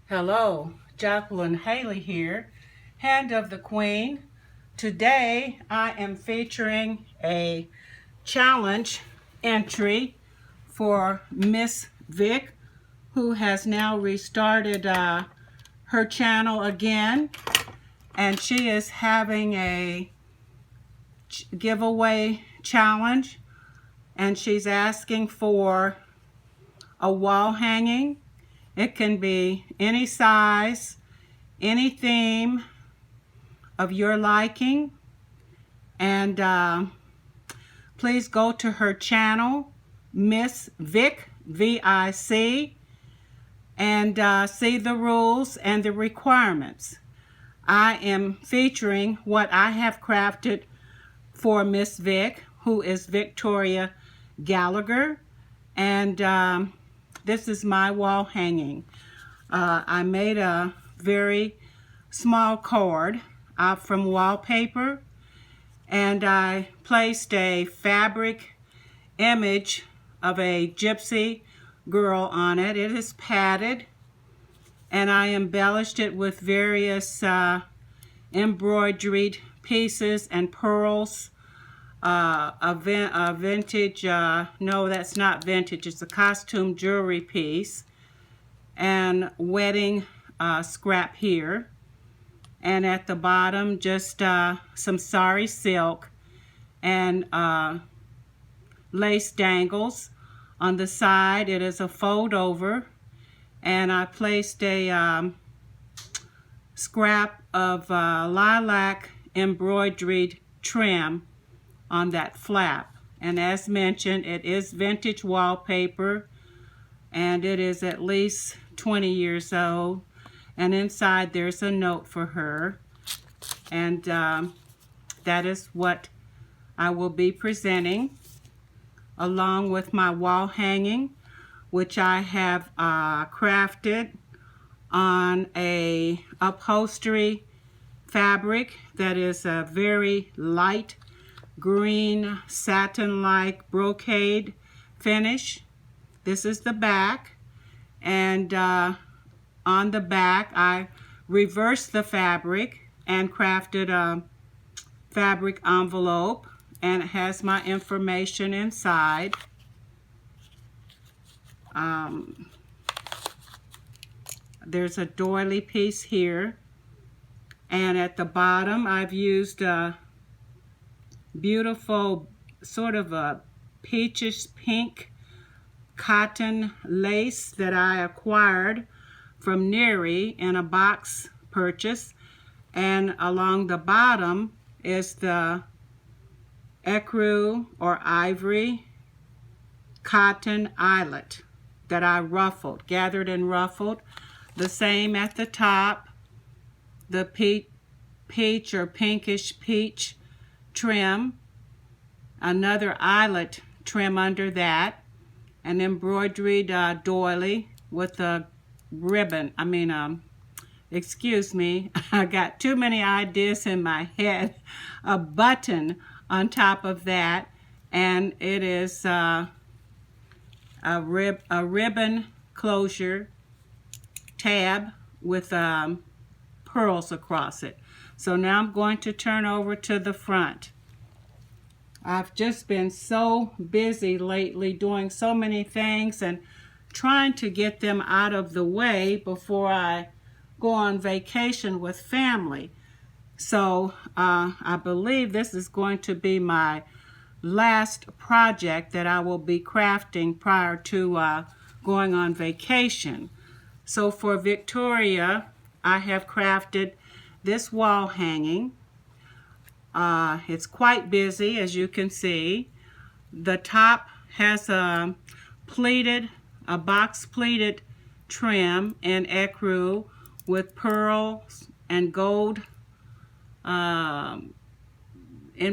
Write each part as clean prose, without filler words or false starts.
Hello, Jacqueline Haley here, Hand of the Queen. Today I am featuring a challenge entry for Miss Vic, who has now restarted her channel again, and she is having a giveaway challenge, and she's asking for a wall hanging. It can be any size, any theme of your liking, and please go to her channel, Miss Vic, V-I-C, and see the rules and the requirements. I am featuring what I have crafted for Miss Vic, who is Victoria Gallagher, and this is my wall hanging. I made a very small card from wallpaper, and I placed a fabric image of a gypsy girl on it. It is padded, and I embellished it with various embroidered pieces and pearls. A vintage, no, that's not vintage, it's a costume jewelry piece, and wedding scrap here, and at the bottom just some sari silk and lace dangles. On the side it is a fold over, and I placed a scrap of lilac embroidered trim on that flap. And as mentioned, it is vintage wallpaper, and it is at least 20 years old, and inside there's a note for her, and that is what I will be presenting, along with my wall hanging, which I have crafted on a upholstery fabric that is a very light green satin-like brocade finish. This is the back, and on the back I reversed the fabric and crafted a fabric envelope, and it has my information inside. There's a doily piece here, and at the bottom I've used a beautiful sort of a peachish pink cotton lace that I acquired from Neary in a box purchase, and along the bottom is the ecru or ivory cotton eyelet that I ruffled, gathered and ruffled. The same at the top, the peach or pinkish peach trim, another eyelet trim under that, an embroidered doily with a ribbon, excuse me, I got too many ideas in my head, a button on top of that, and it is a ribbon closure tab with pearls across it. So now I'm going to turn over to the front. I've just been so busy lately doing so many things and trying to get them out of the way before I go on vacation with family. So I believe this is going to be my last project that I will be crafting prior to going on vacation. So for Victoria, I have crafted this wall hanging. It's quite busy, as you can see. The top has a box pleated trim in ecru with pearls and gold in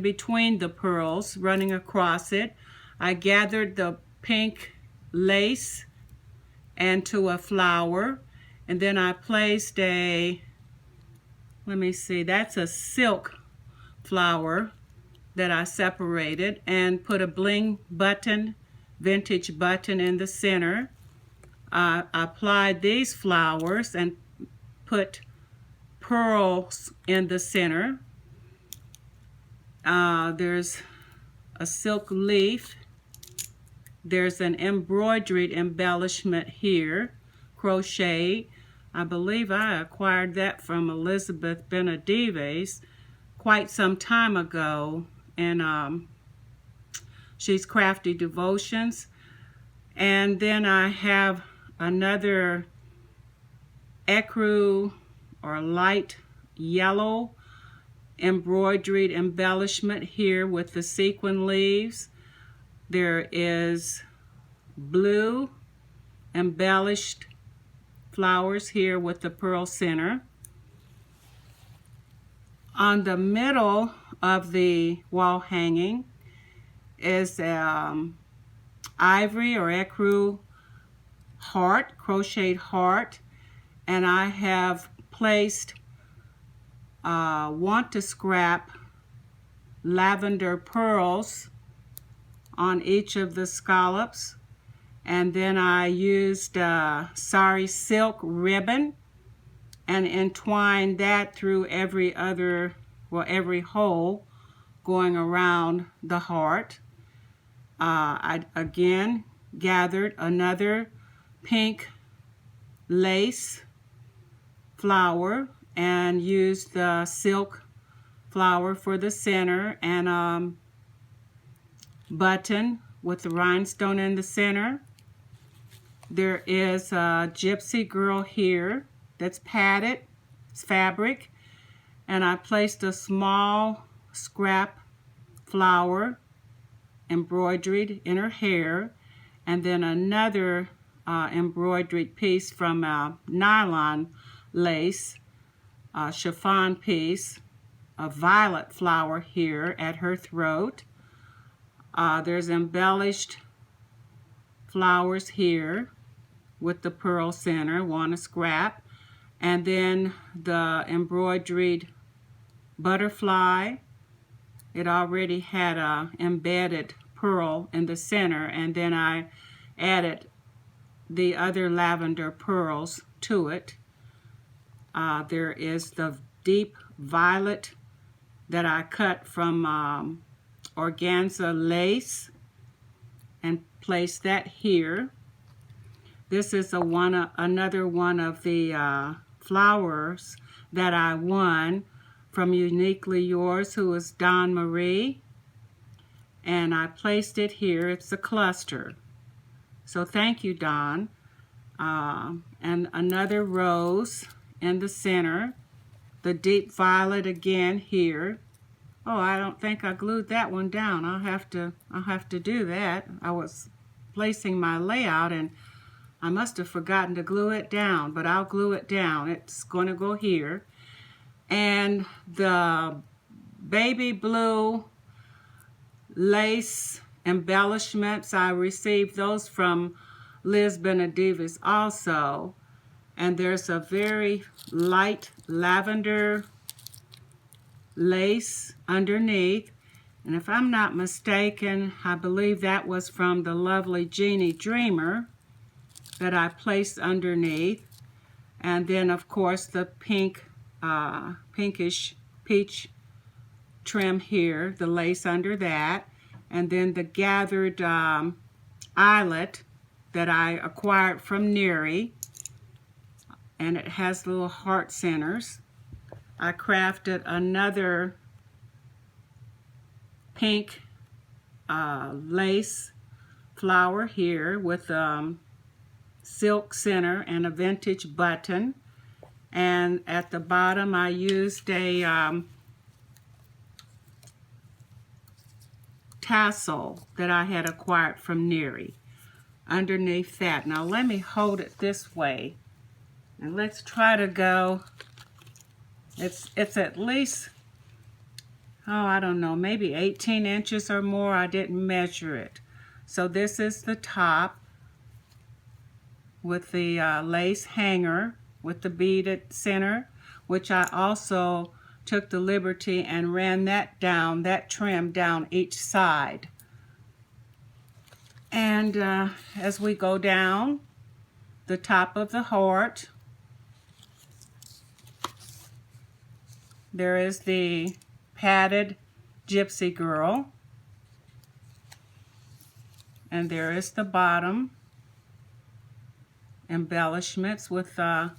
between the pearls running across it. I gathered the pink lace into a flower, and then I placed a, let me see, that's a silk flower that I separated, and put a bling button, vintage button in the center. I applied these flowers and put pearls in the center. There's a silk leaf. There's an embroidered embellishment here, crochet. I believe I acquired that from Elizabeth Benavides quite some time ago, and she's Crafty Devotions. And then I have another ecru or light yellow embroidered embellishment here with the sequin leaves. There is blue embellished flowers here with the pearl center. On the middle of the wall hanging is ivory or ecru heart, crocheted heart, and I have placed want to scrap lavender pearls on each of the scallops, and then I used sari silk ribbon and entwined that through every hole going around the heart. I again gathered another pink lace flower and used the silk flower for the center, and button with the rhinestone in the center. There is a gypsy girl here that's padded, it's fabric, and I placed a small scrap flower embroidered in her hair, and then another embroidered piece from nylon lace, chiffon piece, a violet flower here at her throat. There's embellished flowers here with the pearl center, want to scrap, and then the embroidered butterfly. It already had a embedded pearl in the center, and then I added the other lavender pearls to it. There is the deep violet that I cut from organza lace and placed that here. This is another one of the flowers that I won from Uniquely Yours, who is Dawn Marie, and I placed it here. It's a cluster, so thank you, Dawn. And another rose in the center, the deep violet again here. Oh, I don't think I glued that one down. I'll have to do that. I was placing my layout and I must have forgotten to glue it down, but I'll glue it down. It's going to go here. And the baby blue lace embellishments, I received those from Liz Benavides also. And there's a very light lavender lace underneath. And if I'm not mistaken, I believe that was from the lovely Jeannie Dreamer that I placed underneath. And then, of course, the pinkish peach trim here, the lace under that. And then the gathered eyelet that I acquired from Neri. And it has little heart centers. I crafted another pink lace flower here with silk center and a vintage button. And at the bottom I used a tassel that I had acquired from Neri underneath that. Now let me hold it this way. And let's try to go, it's at least, oh, I don't know, maybe 18 inches or more. I didn't measure it. So this is the top with the lace hanger with the beaded center, which I also took the liberty and ran that down, that trim down each side. And as we go down, the top of the heart. There is the padded gypsy girl. And there is the bottom embellishments with, I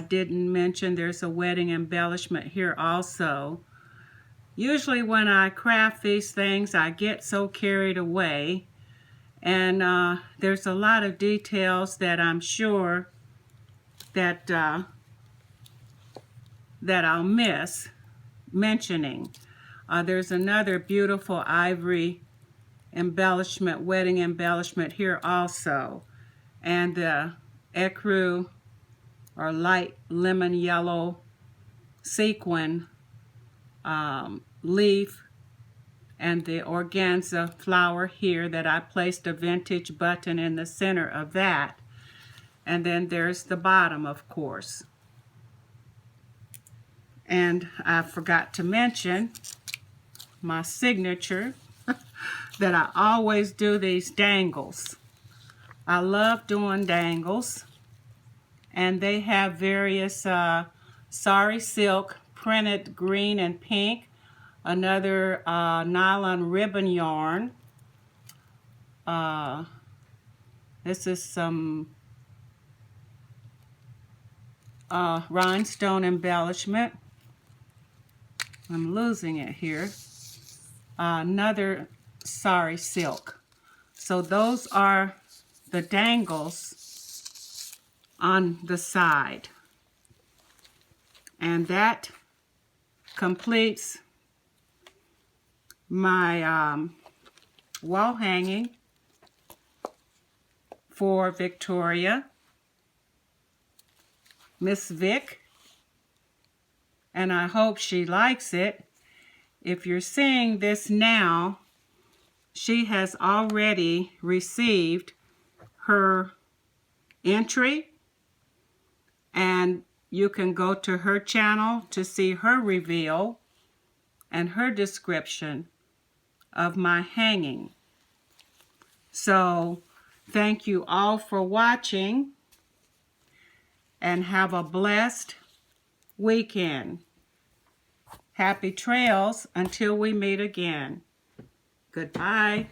didn't mention there's a wedding embellishment here also. Usually when I craft these things, I get so carried away, and there's a lot of details that I'm sure that that I'll miss mentioning. There's another beautiful ivory embellishment, wedding embellishment here also, and the ecru or light lemon yellow sequin leaf, and the organza flower here that I placed a vintage button in the center of that. And then there's the bottom, of course. And I forgot to mention my signature that I always do these dangles. I love doing dangles, and they have various sari silk printed green and pink, another nylon ribbon yarn. This is some rhinestone embellishment. I'm losing it here. Another sari silk. So those are the dangles on the side. And that completes my wall hanging for Victoria, Miss Vic, and I hope she likes it. If you're seeing this now, she has already received her entry, and you can go to her channel to see her reveal and her description of my hanging. So thank you all for watching, and have a blessed weekend. Happy trails until we meet again. Goodbye.